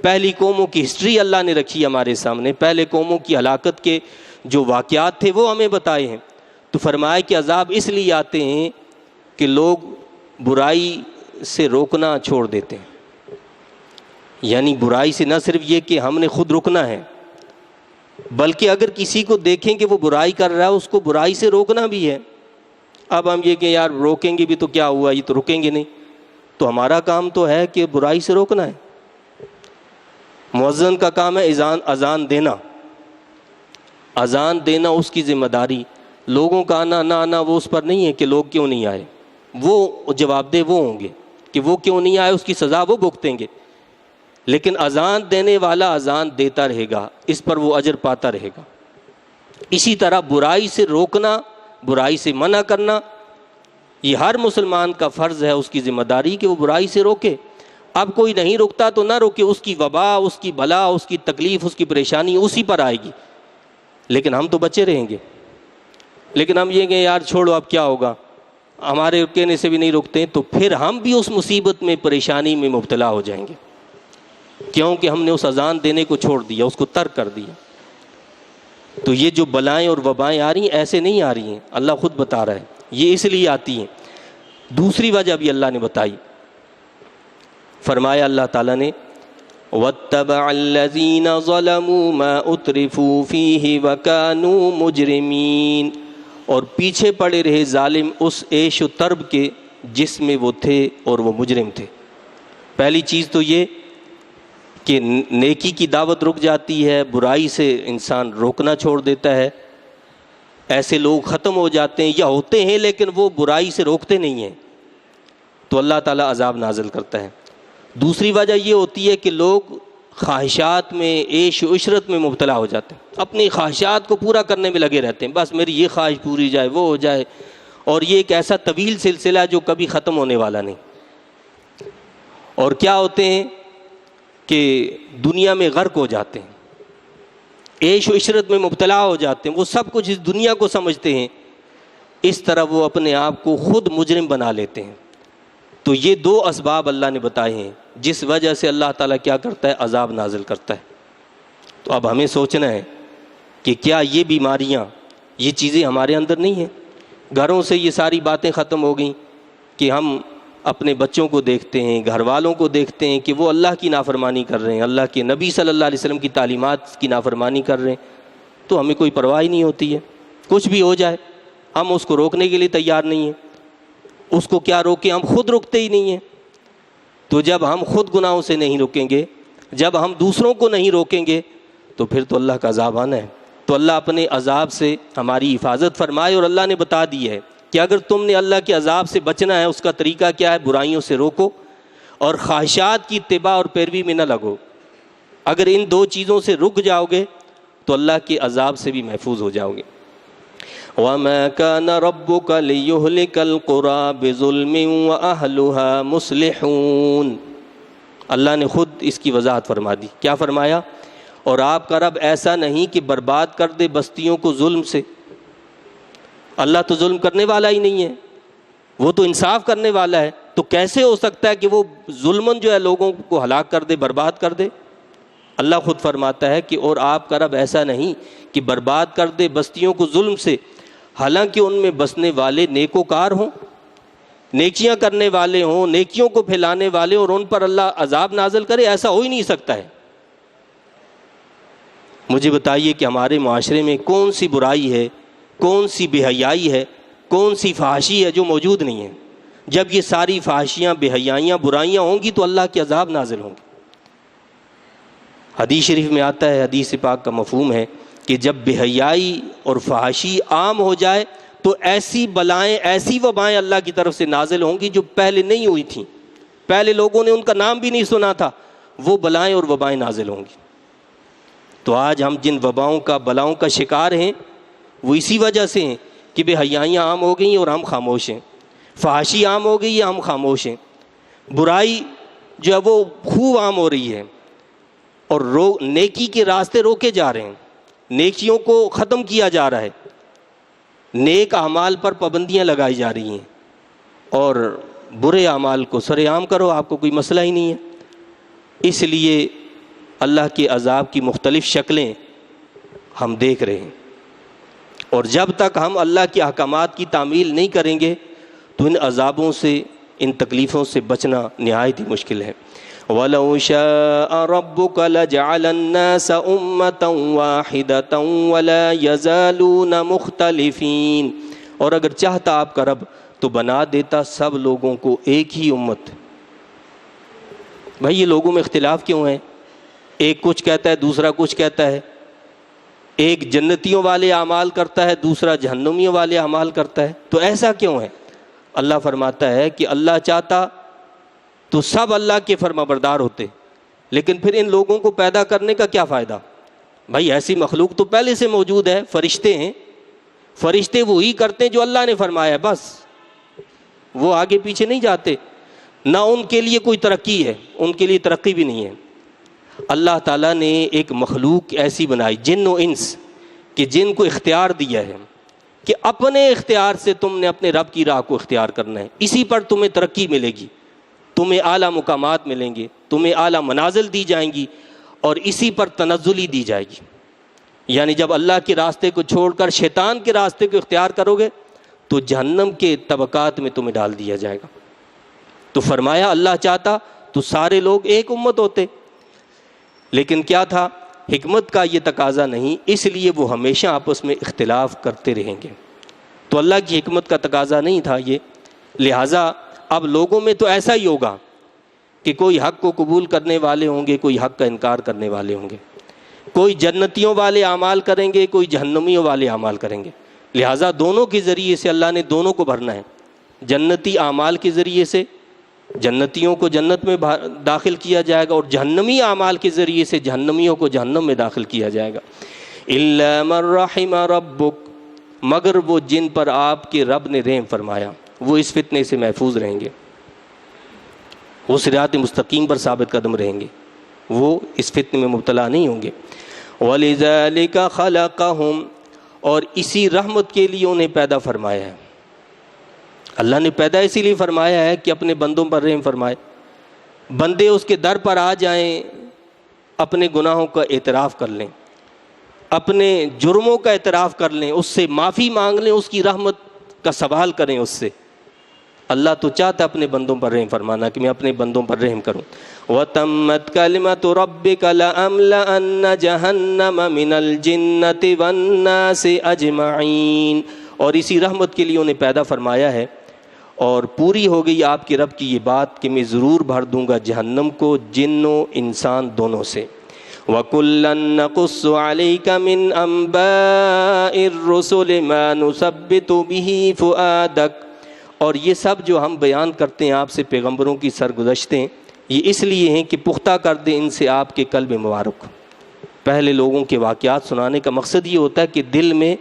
A: پہلی قوموں کی ہسٹری اللہ نے رکھی ہمارے سامنے، پہلے قوموں کی ہلاکت کے جو واقعات تھے وہ ہمیں بتائے ہیں، تو فرمایا کہ عذاب اس لیے آتے ہیں کہ لوگ برائی سے روکنا چھوڑ دیتے ہیں۔ یعنی برائی سے نہ صرف یہ کہ ہم نے خود رکنا ہے، بلکہ اگر کسی کو دیکھیں کہ وہ برائی کر رہا ہے اس کو برائی سے روکنا بھی ہے۔ اب ہم یہ کہ یار روکیں گے بھی تو کیا ہوا، یہ تو رکیں گے نہیں، تو ہمارا کام تو ہے کہ برائی سے روکنا ہے۔ مؤذن کا کام ہے اذان دینا، اذان دینا اس کی ذمہ داری، لوگوں کا آنا نہ آنا وہ اس پر نہیں ہے کہ لوگ کیوں نہیں آئے، وہ جواب دہ وہ ہوں گے کہ وہ کیوں نہیں آئے، اس کی سزا وہ بھگتیں گے، لیکن اذان دینے والا اذان دیتا رہے گا، اس پر وہ اجر پاتا رہے گا۔ اسی طرح برائی سے روکنا، برائی سے منع کرنا، یہ ہر مسلمان کا فرض ہے، اس کی ذمہ داری کہ وہ برائی سے روکے۔ اب کوئی نہیں رکتا تو نہ روکے، اس کی وبا، اس کی بلا، اس کی تکلیف، اس کی پریشانی اسی پر آئے گی، لیکن ہم تو بچے رہیں گے۔ لیکن ہم یہ کہ یار چھوڑو اب کیا ہوگا، ہمارے کہنے سے بھی نہیں رکتے، تو پھر ہم بھی اس مصیبت میں، پریشانی میں مبتلا ہو جائیں گے، کیونکہ ہم نے اس اذان دینے کو چھوڑ دیا، اس کو ترک کر دیا۔ تو یہ جو بلائیں اور وبائیں آ رہی ہیں ایسے نہیں آ رہی ہیں، اللہ خود بتا رہا ہے یہ اس لیے آتی ہیں۔ دوسری وجہ بھی اللہ نے بتائی، فرمایا اللہ تعالیٰ نے وَاتَّبَعَ الَّذِينَ ظَلَمُوا مَا أُتْرِفُوا فِيهِ وَكَانُوا مُجْرِمِينَ، اور پیچھے پڑے رہے ظالم اس عیش و طرب کے جس میں وہ تھے اور وہ مجرم تھے۔ پہلی چیز تو یہ کہ نیکی کی دعوت رک جاتی ہے، برائی سے انسان روکنا چھوڑ دیتا ہے، ایسے لوگ ختم ہو جاتے ہیں یا ہوتے ہیں لیکن وہ برائی سے روکتے نہیں ہیں تو اللہ تعالیٰ عذاب نازل کرتا ہے۔ دوسری وجہ یہ ہوتی ہے کہ لوگ خواہشات میں، عیش و عشرت میں مبتلا ہو جاتے ہیں، اپنی خواہشات کو پورا کرنے میں لگے رہتے ہیں، بس میری یہ خواہش پوری جائے، وہ ہو جائے، اور یہ ایک ایسا طویل سلسلہ ہے جو کبھی ختم ہونے والا نہیں۔ اور کیا ہوتے ہیں کہ دنیا میں غرق ہو جاتے ہیں، عیش و عشرت میں مبتلا ہو جاتے ہیں، وہ سب کچھ اس دنیا کو سمجھتے ہیں، اس طرح وہ اپنے آپ کو خود مجرم بنا لیتے ہیں۔ تو یہ دو اسباب اللہ نے بتائے ہیں جس وجہ سے اللہ تعالیٰ کیا کرتا ہے، عذاب نازل کرتا ہے۔ تو اب ہمیں سوچنا ہے کہ کیا یہ بیماریاں، یہ چیزیں ہمارے اندر نہیں ہیں؟ گھروں سے یہ ساری باتیں ختم ہو گئیں کہ ہم اپنے بچوں کو دیکھتے ہیں، گھر والوں کو دیکھتے ہیں کہ وہ اللہ کی نافرمانی کر رہے ہیں، اللہ کے نبی صلی اللہ علیہ وسلم کی تعلیمات کی نافرمانی کر رہے ہیں، تو ہمیں کوئی پرواہ ہی نہیں ہوتی ہے، کچھ بھی ہو جائے ہم اس کو روکنے کے لیے تیار نہیں ہیں۔ اس کو کیا روکیں، ہم خود رکتے ہی نہیں ہیں۔ تو جب ہم خود گناہوں سے نہیں روکیں گے، جب ہم دوسروں کو نہیں روکیں گے، تو پھر تو اللہ کا عذاب آنا ہے۔ تو اللہ اپنے عذاب سے ہماری حفاظت فرمائے، اور اللہ نے بتا دی ہے کہ اگر تم نے اللہ کے عذاب سے بچنا ہے، اس کا طریقہ کیا ہے؟ برائیوں سے روکو اور خواہشات کی اتباع اور پیروی میں نہ لگو۔ اگر ان دو چیزوں سے رک جاؤ گے تو اللہ کے عذاب سے بھی محفوظ ہو جاؤ گے۔ وَمَا كَانَ رَبُّكَ لِيُهْلِكَ الْقُرَىٰ بِظُلْمٍ وَأَهْلُهَا مُصْلِحُونَ۔ اللہ نے خود اس کی وضاحت فرما دی۔ کیا فرمایا؟ اور آپ کا رب ایسا نہیں کہ برباد کر دے بستیوں کو ظلم سے۔ اللہ تو ظلم کرنے والا ہی نہیں ہے، وہ تو انصاف کرنے والا ہے۔ تو کیسے ہو سکتا ہے کہ وہ ظلمن جو ہے لوگوں کو ہلاک کر دے، برباد کر دے؟ اللہ خود فرماتا ہے کہ اور آپ کا رب ایسا نہیں کہ برباد کر دے بستیوں کو ظلم سے، حالانکہ ان میں بسنے والے نیکوکار ہوں، نیکیاں کرنے والے ہوں، نیکیوں کو پھیلانے والے، اور ان پر اللہ عذاب نازل کرے؟ ایسا ہو ہی نہیں سکتا ہے۔ مجھے بتائیے کہ ہمارے معاشرے میں کون سی برائی ہے، کون سی بے حیائی ہے، کون سی فحاشی ہے جو موجود نہیں ہے؟ جب یہ ساری فحاشیاں، بے حیائیاں، برائیاں ہوں گی تو اللہ کے عذاب نازل ہوں گے۔ حدیث شریف میں آتا ہے، حدیث پاک کا مفہوم ہے کہ جب بے حیائی اور فحاشی عام ہو جائے تو ایسی بلائیں، ایسی وبائیں اللہ کی طرف سے نازل ہوں گی جو پہلے نہیں ہوئی تھیں، پہلے لوگوں نے ان کا نام بھی نہیں سنا تھا، وہ بلائیں اور وبائیں نازل ہوں گی۔ تو آج ہم جن وباؤں کا، بلاؤں کا شکار ہیں، وہ اسی وجہ سے ہیں کہ بے حیائیاں عام ہو گئی اور ہم خاموش ہیں، فحاشی عام ہو گئی ہے، ہم خاموش ہیں، برائی جو ہے وہ خوب عام ہو رہی ہے، اور نیکی کے راستے روکے جا رہے ہیں، نیکیوں کو ختم کیا جا رہا ہے، نیک اعمال پر پابندیاں لگائی جا رہی ہیں، اور برے اعمال کو سر عام کرو، آپ کو کوئی مسئلہ ہی نہیں ہے۔ اس لیے اللہ کے عذاب کی مختلف شکلیں ہم دیکھ رہے ہیں، اور جب تک ہم اللہ کے احکامات کی تعمیل نہیں کریں گے تو ان عذابوں سے، ان تکلیفوں سے بچنا نہایت ہی مشکل ہے۔ وَلَوْ شَاءَ رَبُّكَ لَجَعَلَ النَّاسَ أُمَّةً وَاحِدَةً وَلَا يَزَالُونَ مُخْتَلِفِينَ، اور اگر چاہتا آپ کا رب تو بنا دیتا سب لوگوں کو ایک ہی امت۔ بھائی یہ لوگوں میں اختلاف کیوں ہے؟ ایک کچھ کہتا ہے، دوسرا کچھ کہتا ہے، ایک جنتیوں والے اعمال کرتا ہے، دوسرا جہنمیوں والے اعمال کرتا ہے، تو ایسا کیوں ہے؟ اللہ فرماتا ہے کہ اللہ چاہتا تو سب اللہ کے فرما بردار ہوتے، لیکن پھر ان لوگوں کو پیدا کرنے کا کیا فائدہ؟ بھائی ایسی مخلوق تو پہلے سے موجود ہے، فرشتے ہیں، فرشتے وہی کرتے ہیں جو اللہ نے فرمایا، بس وہ آگے پیچھے نہیں جاتے، نہ ان کے لیے کوئی ترقی ہے، ان کے لیے ترقی بھی نہیں ہے۔ اللہ تعالیٰ نے ایک مخلوق ایسی بنائی، جن و انس، کہ جن کو اختیار دیا ہے کہ اپنے اختیار سے تم نے اپنے رب کی راہ کو اختیار کرنا ہے، اسی پر تمہیں ترقی ملے گی، تمہیں اعلیٰ مقامات ملیں گے، تمہیں اعلیٰ منازل دی جائیں گی، اور اسی پر تنزلی دی جائے گی۔ یعنی جب اللہ کے راستے کو چھوڑ کر شیطان کے راستے کو اختیار کرو گے تو جہنم کے طبقات میں تمہیں ڈال دیا جائے گا۔ تو فرمایا اللہ چاہتا تو سارے لوگ ایک امت ہوتے، لیکن کیا تھا؟ حکمت کا یہ تقاضا نہیں، اس لیے وہ ہمیشہ آپس میں اختلاف کرتے رہیں گے۔ تو اللہ کی حکمت کا تقاضا نہیں تھا یہ، لہٰذا اب لوگوں میں تو ایسا ہی ہوگا کہ کوئی حق کو قبول کرنے والے ہوں گے، کوئی حق کا انکار کرنے والے ہوں گے، کوئی جنتیوں والے اعمال کریں گے، کوئی جہنمیوں والے اعمال کریں گے۔ لہٰذا دونوں کے ذریعے سے اللہ نے دونوں کو بھرنا ہے، جنتی اعمال کے ذریعے سے جنتیوں کو جنت میں داخل کیا جائے گا، اور جہنمی اعمال کے ذریعے سے جہنمیوں کو جہنم میں داخل کیا جائے گا۔ إِلَّا مَن رَحِمَ رَبُّكَ، مگر وہ جن پر آپ کے رب نے رحم فرمایا، وہ اس فتنے سے محفوظ رہیں گے، وہ صراط مستقیم پر ثابت قدم رہیں گے، وہ اس فتنے میں مبتلا نہیں ہوں گے۔ وَلِذَلِكَ خَلَقَهُمْ، اور اسی رحمت کے لیے انہیں پیدا فرمایا ہے۔ اللہ نے پیدا اسی لیے فرمایا ہے کہ اپنے بندوں پر رحم فرمائے، بندے اس کے در پر آ جائیں، اپنے گناہوں کا اعتراف کر لیں، اپنے جرموں کا اعتراف کر لیں، اس سے معافی مانگ لیں، اس کی رحمت کا سوال کریں اس سے۔ اللہ تو چاہتا اپنے بندوں پر رحم فرمانا کہ میں اپنے بندوں پر رحم کروں۔ وَتَمَّتْ كَلِمَةُ رَبِّكَ لَأَمْلَأَنَّ جَهَنَّمَ مِنَ الْجِنَّةِ وَالنَّاسِ أَجْمَعِينَ، اور اسی رحمت کے لیے انہیں پیدا فرمایا ہے، اور پوری ہو گئی آپ کے رب کی یہ بات کہ میں ضرور بھر دوں گا جہنم کو جن و انسان دونوں سے۔ وَكُلًّا نَّقُصُّ عَلَيْكَ مِنْ أَنبَاءِ الرُّسُلِ مَا نُثَبِّتُ بِهِ فُؤَادَكَ، اور یہ سب جو ہم بیان کرتے ہیں آپ سے پیغمبروں کی سرگزشتیں، یہ اس لیے ہیں کہ پختہ کر دیں ان سے آپ کے قلب مبارک۔ پہلے لوگوں کے واقعات سنانے کا مقصد یہ ہوتا ہے کہ دل میں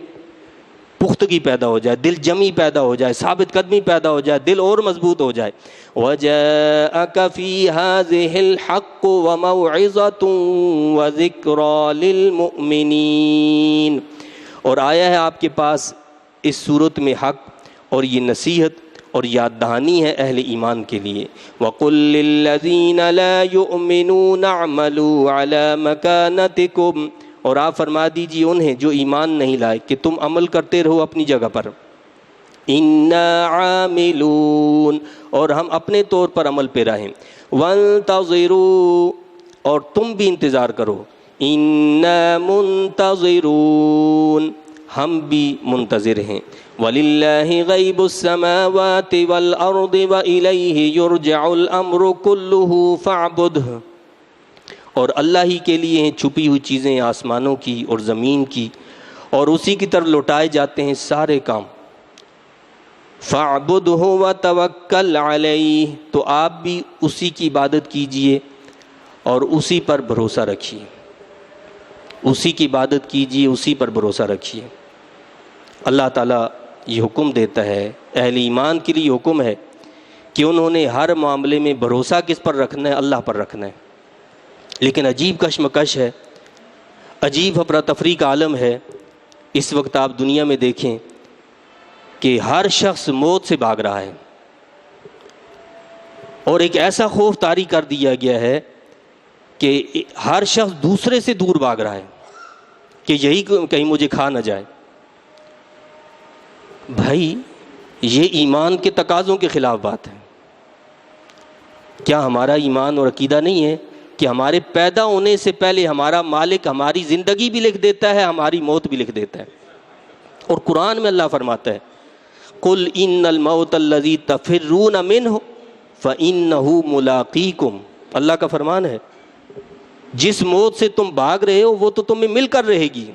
A: پختگی پیدا ہو جائے، دل جمی پیدا ہو جائے، ثابت قدمی پیدا ہو جائے، دل اور مضبوط ہو جائے۔ وَجَاءَكَ فِي هَذِهِ الْحَقُّ وَمَوْعِظَةٌ وَذِكْرَى لِلْمُؤْمِنِينَ، اور آیا ہے آپ کے پاس اس صورت میں حق اور یہ نصیحت اور یاد دہانی ہے اہل ایمان کے لیے۔ وَقُلْ لِلَّذِينَ لَا يُؤْمِنُونَ اعْمَلُوا عَلَى مَكَانَتِكُمْ، اور آپ فرما دیجیے انہیں جو ایمان نہیں لائے کہ تم عمل کرتے رہو اپنی جگہ پر۔ اِنَّا عَامِلُونَ، اور ہم اپنے طور پر عمل پہ رہیں۔ وَانْتَظِرُوا، اور تم بھی انتظار کرو۔ اِنَّا مُنْتَظِرُونَ، ہم بھی منتظر ہیں۔ وَلِلَّهِ غَيْبُ السَّمَاوَاتِ وَالْأَرْضِ وَإِلَيْهِ يُرْجَعُ الْأَمْرُ كُلُّهُ فَاعْبُدْهُ، اور اللہ ہی کے لیے ہیں چھپی ہوئی چیزیں آسمانوں کی اور زمین کی، اور اسی کی طرف لوٹائے جاتے ہیں سارے کام۔ فَاعْبُدْهُ وَتَوَكَّلْ عَلَيْهِ، تو آپ بھی اسی کی عبادت کیجئے اور اسی پر بھروسہ رکھیے، اسی کی عبادت کیجئے، اسی پر بھروسہ رکھیے۔ اللہ تعالیٰ یہ حکم دیتا ہے، اہل ایمان کے لیے حکم ہے کہ انہوں نے ہر معاملے میں بھروسہ کس پر رکھنا ہے؟ اللہ پر رکھنا ہے۔ لیکن عجیب کشمکش ہے، عجیب افراتفری کا عالم ہے۔ اس وقت آپ دنیا میں دیکھیں کہ ہر شخص موت سے بھاگ رہا ہے، اور ایک ایسا خوف طاری کر دیا گیا ہے کہ ہر شخص دوسرے سے دور بھاگ رہا ہے کہ یہی کہیں مجھے کھا نہ جائے۔ بھائی یہ ایمان کے تقاضوں کے خلاف بات ہے۔ کیا ہمارا ایمان اور عقیدہ نہیں ہے کہ ہمارے پیدا ہونے سے پہلے ہمارا مالک ہماری زندگی بھی لکھ دیتا ہے، ہماری موت بھی لکھ دیتا ہے؟ اور قرآن میں اللہ فرماتا ہے قُلْ إِنَّ الْمَوْتَ الَّذِي تَفِرُّونَ مِنْهُ فَإِنَّهُ مُلَاقِيكُمْ، اللہ کا فرمان ہے جس موت سے تم بھاگ رہے ہو وہ تو تمہیں مل کر رہے گی۔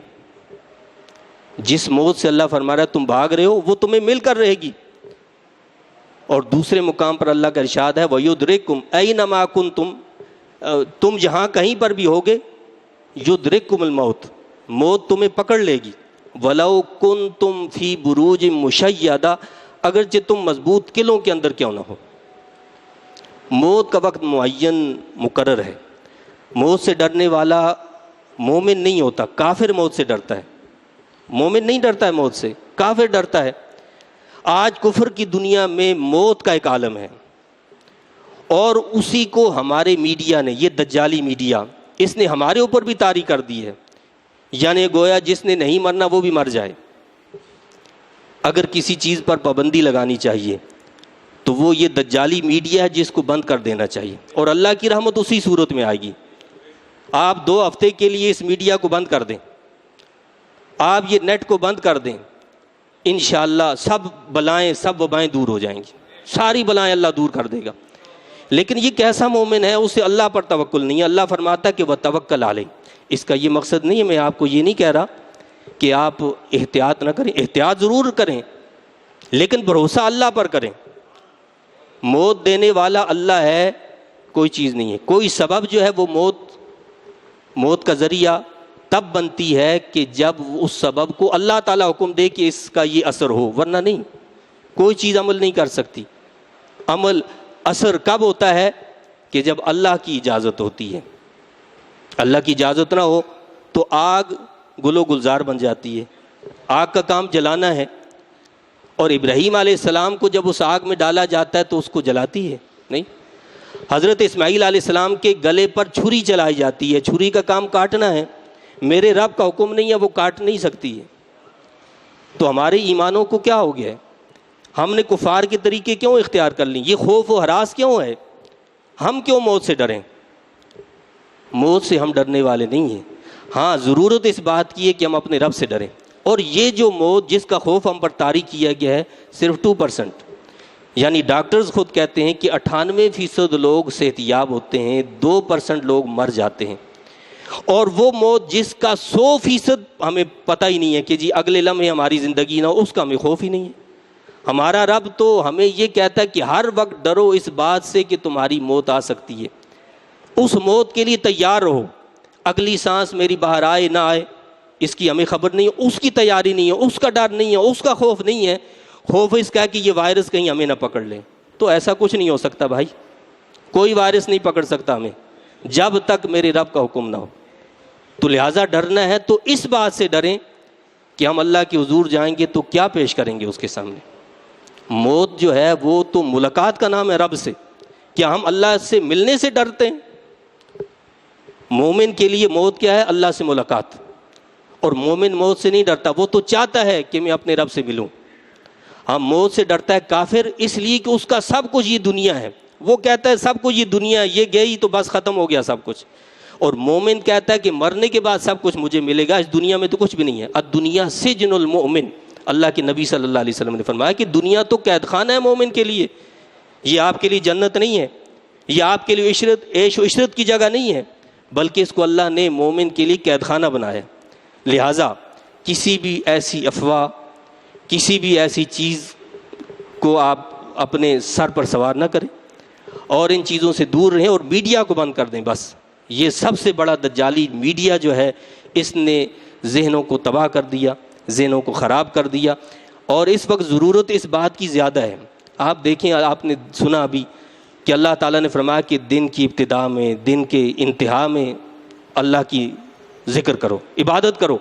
A: جس موت سے اللہ فرما رہا ہے تم بھاگ رہے ہو وہ تمہیں مل کر رہے گی۔ اور دوسرے مقام پر اللہ کا ارشاد ہے وَيُدْرِكُمْ أَيْنَمَا كُنْتُمْ، تم جہاں کہیں پر بھی ہوگے، یدرککم الموت، موت تمہیں پکڑ لے گی۔ وَلَوْ كُنْتُمْ فِي بُرُوجٍ مُشَيَّدَةٍ، اگرچہ تم مضبوط قلعوں کے اندر کیوں نہ ہو۔ موت کا وقت معین مقرر ہے۔ موت سے ڈرنے والا مومن نہیں ہوتا، کافر موت سے ڈرتا ہے۔ مومن نہیں ڈرتا ہے موت سے، کافر ڈرتا ہے۔ آج کفر کی دنیا میں موت کا ایک عالم ہے، اور اسی کو ہمارے میڈیا نے، یہ دجالی میڈیا، اس نے ہمارے اوپر بھی طاری کر دی ہے، یعنی گویا جس نے نہیں مرنا وہ بھی مر جائے۔ اگر کسی چیز پر پابندی لگانی چاہیے تو وہ یہ دجالی میڈیا ہے جس کو بند کر دینا چاہیے، اور اللہ کی رحمت اسی صورت میں آئے گی۔ آپ 2 ہفتے کے لیے اس میڈیا کو بند کر دیں، آپ یہ نیٹ کو بند کر دیں، انشاءاللہ سب بلائیں، سب وبائیں دور ہو جائیں گی، ساری بلائیں اللہ دور کر دے گا۔ لیکن یہ کیسا مومن ہے اسے اللہ پر توکل نہیں ہے۔ اللہ فرماتا ہے کہ وَتَوَكَّلْ عَلَيْهِ، اس کا یہ مقصد نہیں ہے، میں آپ کو یہ نہیں کہہ رہا کہ آپ احتیاط نہ کریں، احتیاط ضرور کریں، لیکن بھروسہ اللہ پر کریں۔ موت دینے والا اللہ ہے، کوئی چیز نہیں ہے۔ کوئی سبب جو ہے وہ موت کا ذریعہ تب بنتی ہے کہ جب اس سبب کو اللہ تعالیٰ حکم دے کہ اس کا یہ اثر ہو، ورنہ نہیں، کوئی چیز عمل نہیں کر سکتی۔ عمل اثر کب ہوتا ہے؟ کہ جب اللہ کی اجازت ہوتی ہے۔ اللہ کی اجازت نہ ہو تو آگ گل و گلزار بن جاتی ہے، آگ کا کام جلانا ہے، اور ابراہیم علیہ السلام کو جب اس آگ میں ڈالا جاتا ہے تو اس کو جلاتی ہے نہیں۔ حضرت اسماعیل علیہ السلام کے گلے پر چھری چلائی جاتی ہے، چھری کا کام کاٹنا ہے، میرے رب کا حکم نہیں ہے، وہ کاٹ نہیں سکتی ہے۔ تو ہمارے ایمانوں کو کیا ہو گیا ہے؟ ہم نے کفار کے طریقے کیوں اختیار کر لیں؟ یہ خوف و ہراس کیوں ہے؟ ہم کیوں موت سے ڈریں؟ موت سے ہم ڈرنے والے نہیں ہیں۔ ہاں ضرورت اس بات کی ہے کہ ہم اپنے رب سے ڈریں، اور یہ جو موت جس کا خوف ہم پر طاری کیا گیا ہے صرف 2%، یعنی ڈاکٹرز خود کہتے ہیں کہ 98% لوگ صحت یاب ہوتے ہیں، 2% لوگ مر جاتے ہیں، اور وہ موت جس کا 100% ہمیں پتہ ہی نہیں ہے کہ جی اگلے لمحے ہماری زندگی نہ ہو، اس کا ہمیں خوف ہی نہیں ہے۔ ہمارا رب تو ہمیں یہ کہتا ہے کہ ہر وقت ڈرو اس بات سے کہ تمہاری موت آ سکتی ہے، اس موت کے لیے تیار رہو۔ اگلی سانس میری باہر آئے نہ آئے اس کی ہمیں خبر نہیں ہے، اس کی تیاری نہیں ہے، اس کا ڈر نہیں ہے، اس کا خوف نہیں ہے۔ خوف اس کا ہے کہ یہ وائرس کہیں ہمیں نہ پکڑ لے، تو ایسا کچھ نہیں ہو سکتا بھائی، کوئی وائرس نہیں پکڑ سکتا ہمیں جب تک میرے رب کا حکم نہ ہو۔ تو لہٰذا ڈرنا ہے تو اس بات سے ڈریں کہ ہم اللہ کے حضور جائیں گے تو کیا پیش کریں گے اس کے سامنے۔ موت جو ہے وہ تو ملاقات کا نام ہے رب سے، کیا ہم اللہ سے ملنے سے ڈرتے ہیں؟ مومن کے لیے موت کیا ہے؟ اللہ سے ملاقات، اور مومن موت سے نہیں ڈرتا، وہ تو چاہتا ہے کہ میں اپنے رب سے ملوں۔ ہم موت سے ڈرتا ہے کافر اس لیے کہ اس کا سب کچھ یہ دنیا ہے، وہ کہتا ہے سب کچھ یہ دنیا ہے، یہ گئی تو بس ختم ہو گیا سب کچھ۔ اور مومن کہتا ہے کہ مرنے کے بعد سب کچھ مجھے ملے گا، اس دنیا میں تو کچھ بھی نہیں ہے۔ الدنیا سجن المؤمن، اللہ کے نبی صلی اللہ علیہ وسلم نے فرمایا کہ دنیا تو قید خانہ ہے مومن کے لیے، یہ آپ کے لیے جنت نہیں ہے، یہ آپ کے لیے عیش و عشرت کی جگہ نہیں ہے، بلکہ اس کو اللہ نے مومن کے لیے قید خانہ بنایا۔ لہٰذا کسی بھی ایسی افواہ، کسی بھی ایسی چیز کو آپ اپنے سر پر سوار نہ کریں، اور ان چیزوں سے دور رہیں، اور میڈیا کو بند کر دیں۔ بس یہ سب سے بڑا دجالی میڈیا جو ہے، اس نے ذہنوں کو تباہ کر دیا، ذہنوں کو خراب کر دیا، اور اس وقت ضرورت اس بات کی زیادہ ہے۔ آپ دیکھیں، آپ نے سنا ابھی کہ اللہ تعالیٰ نے فرمایا کہ دن کی ابتدا میں، دن کے انتہا میں اللہ کی ذکر کرو، عبادت کرو،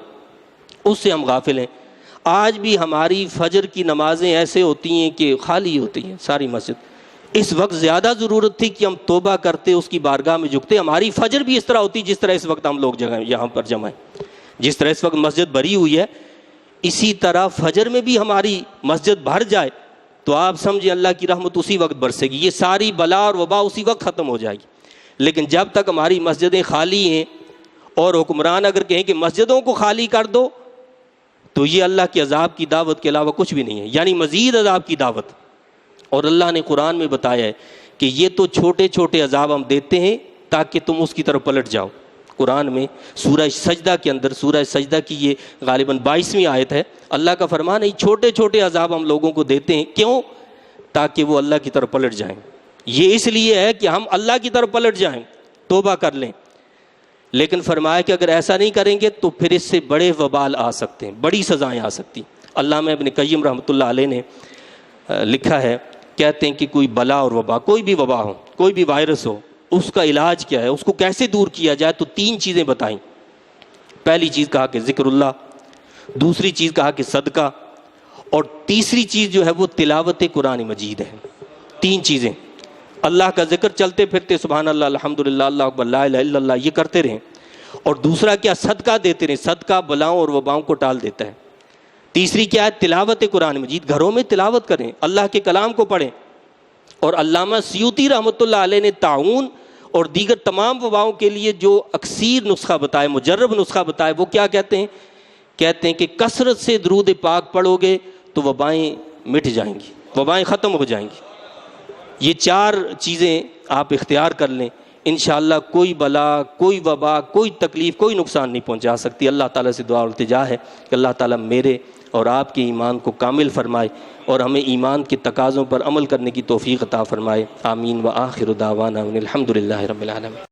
A: اس سے ہم غافل ہیں۔ آج بھی ہماری فجر کی نمازیں ایسے ہوتی ہیں کہ خالی ہوتی ہیں ساری مسجد۔ اس وقت زیادہ ضرورت تھی کہ ہم توبہ کرتے، اس کی بارگاہ میں جھکتے۔ ہماری فجر بھی اس طرح ہوتی جس طرح اس وقت ہم لوگ یہاں پر جمع ہیں، جس طرح اس وقت مسجد بھری ہوئی ہے، اسی طرح فجر میں بھی ہماری مسجد بھر جائے تو آپ سمجھیں اللہ کی رحمت اسی وقت برسے گی، یہ ساری بلا اور وبا اسی وقت ختم ہو جائے گی۔ لیکن جب تک ہماری مسجدیں خالی ہیں، اور حکمران اگر کہیں کہ مسجدوں کو خالی کر دو، تو یہ اللہ کے عذاب کی دعوت کے علاوہ کچھ بھی نہیں ہے، یعنی مزید عذاب کی دعوت۔ اور اللہ نے قرآن میں بتایا ہے کہ یہ تو چھوٹے چھوٹے عذاب ہم دیتے ہیں تاکہ تم اس کی طرف پلٹ جاؤ۔ قرآن میں سورہ سجدہ کے اندر، سورہ سجدہ کی یہ غالباً 22ویں آیت ہے، اللہ کا فرمان ہے چھوٹے چھوٹے عذاب ہم لوگوں کو دیتے ہیں، کیوں؟ تاکہ وہ اللہ کی طرف پلٹ جائیں۔ یہ اس لیے ہے کہ ہم اللہ کی طرف پلٹ جائیں، توبہ کر لیں۔ لیکن فرمایا کہ اگر ایسا نہیں کریں گے تو پھر اس سے بڑے وبال آ سکتے ہیں، بڑی سزائیں آ سکتی ہیں۔ علامہ ابن قیم رحمۃ اللہ علیہ نے لکھا ہے، کہتے ہیں کہ کوئی بلا اور وبا، کوئی بھی وبا ہو، کوئی بھی وائرس ہو، اس کا علاج کیا ہے، اس کو کیسے دور کیا جائے، تو 3 چیزیں بتائیں۔ پہلی چیز کہا کہ ذکر اللہ، دوسری چیز کہا کہ صدقہ، اور تیسری چیز جو ہے وہ تلاوت قرآن مجید ہے۔ 3 چیزیں، اللہ کا ذکر چلتے پھرتے سبحان اللہ، الحمدللہ، اللہ اکبر، لا الہ الا اللہ، یہ کرتے رہیں۔ اور دوسرا کیا؟ صدقہ دیتے رہیں، صدقہ بلاؤں اور وباؤں کو ٹال دیتا ہے۔ تیسری کیا ہے؟ تلاوت قرآن مجید، گھروں میں تلاوت کریں، اللہ کے کلام کو پڑھیں۔ اور علامہ سیوطی رحمۃ اللہ علیہ نے طاعون اور دیگر تمام وباؤں کے لیے جو اکثیر نسخہ بتائے، مجرب نسخہ بتائے، وہ کیا کہتے ہیں؟ کہتے ہیں کہ کثرت سے درود پاک پڑھو گے تو وبائیں مٹ جائیں گی، وبائیں ختم ہو جائیں گی۔ یہ 4 چیزیں آپ اختیار کر لیں، انشاءاللہ کوئی بلا، کوئی وبا، کوئی تکلیف، کوئی نقصان نہیں پہنچا سکتی۔ اللہ تعالیٰ سے دعا اور التجا ہے کہ اللہ تعالیٰ میرے اور آپ کے ایمان کو کامل فرمائے، اور ہمیں ایمان کے تقاضوں پر عمل کرنے کی توفیق عطا فرمائے۔ آمین۔ وآخر دعوانا ان الحمد للہ رب العالمین۔